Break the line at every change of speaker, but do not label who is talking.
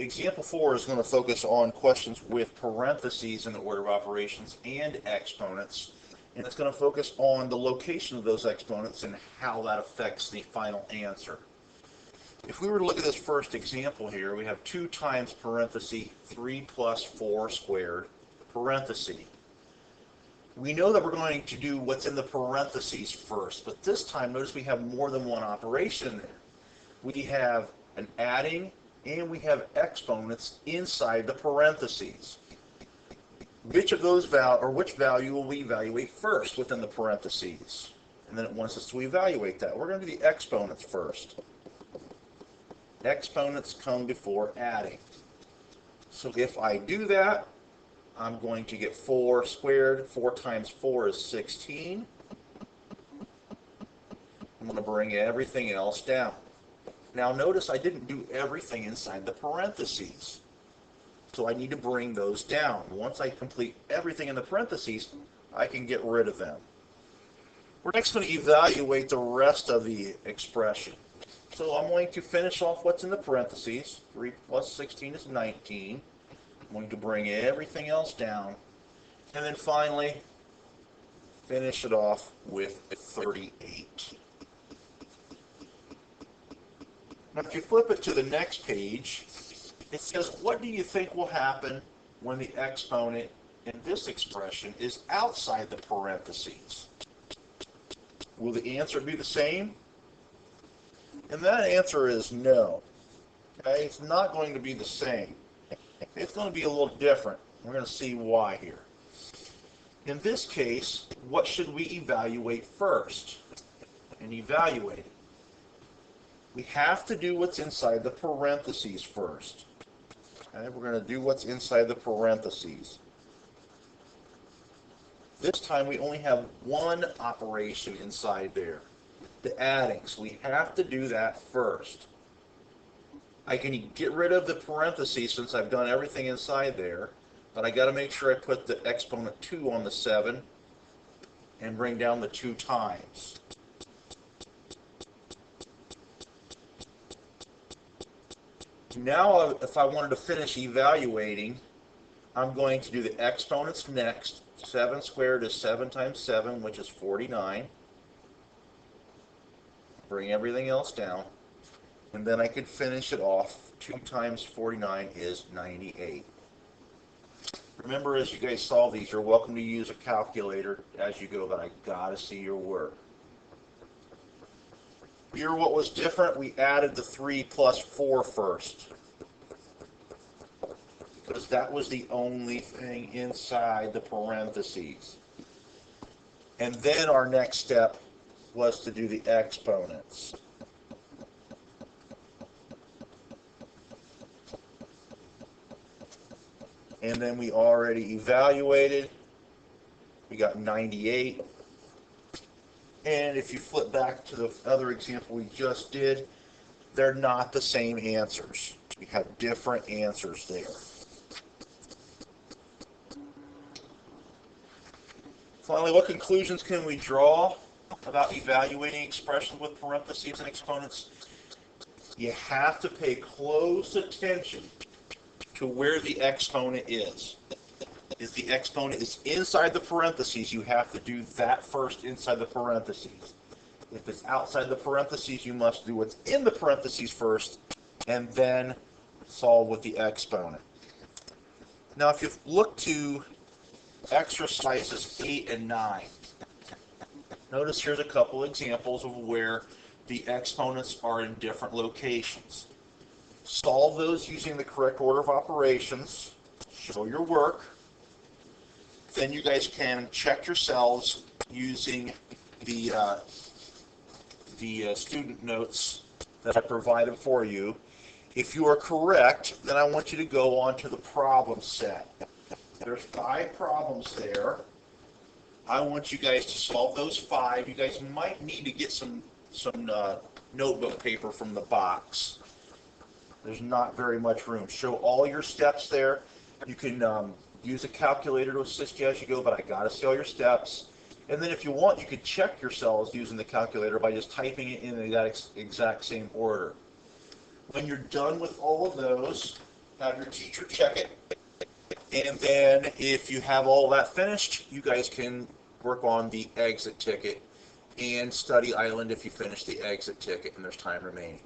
example 4 is going to focus on questions with parentheses in the order of operations and exponents. And it's going to focus on the location of those exponents and how that affects the final answer. If we were to look at this first example here, we have 2 times parenthesis 3 plus 4 squared parenthesis. We know that we're going to do what's in the parentheses first, but this time notice we have more than one operation there. We have an adding and we have exponents inside the parentheses. Which of those which value will we evaluate first within the parentheses? And then it wants us to evaluate that. We're going to do the exponents first. Exponents come before adding. So if I do that, I'm going to get 4 squared. 4 times 4 is 16. I'm going to bring everything else down. Now notice I didn't do everything inside the parentheses. So I need to bring those down. Once I complete everything in the parentheses, I can get rid of them. We're next going to evaluate the rest of the expression. So I'm going to finish off what's in the parentheses. 3 plus 16 is 19. I'm going to bring everything else down. And then finally, finish it off with 38. Now if you flip it to the next page, it says, what do you think will happen when the exponent in this expression is outside the parentheses? Will the answer be the same? And that answer is no. Okay? It's not going to be the same. It's going to be a little different. We're going to see why here. In this case, what should we evaluate first? And evaluate it. We have to do what's inside the parentheses first. Okay? We're going to do what's inside the parentheses. This time we only have one operation inside there, the adding. So we have to do that first. I can get rid of the parentheses since I've done everything inside there, but I got to make sure I put the exponent 2 on the 7 and bring down the 2 times. Now, if I wanted to finish evaluating, I'm going to do the exponents next. 7 squared is 7 times 7, which is 49. Bring everything else down. And then I could finish it off. 2 times 49 is 98. Remember, as you guys solve these, you're welcome to use a calculator as you go, but I gotta see your work. Here, what was different, we added the 3 plus 4 first, because that was the only thing inside the parentheses. And then our next step was to do the exponents. And then we already evaluated. We got 98. And if you flip back to the other example we just did, they're not the same answers. We have different answers there. Finally, what conclusions can we draw about evaluating expressions with parentheses and exponents? You have to pay close attention to where the exponent is. If the exponent is inside the parentheses, you have to do that first inside the parentheses. If it's outside the parentheses, you must do what's in the parentheses first and then solve with the exponent. Now, if you look to exercises 8 and 9, notice here's a couple examples of where the exponents are in different locations. Solve those using the correct order of operations. Show your work. Then you guys can check yourselves using the student notes that I provided for you. If you are correct, then I want you to go on to the problem set. There's 5 problems there. I want you guys to solve those 5. You guys might need to get some notebook paper from the box. There's not very much room. Show all your steps there. You can use a calculator to assist you as you go, but I got to see all your steps. And then if you want, you could check yourselves using the calculator by just typing it in that exact same order. When you're done with all of those, have your teacher check it. And then if you have all that finished, you guys can work on the exit ticket and study island if you finish the exit ticket and there's time remaining.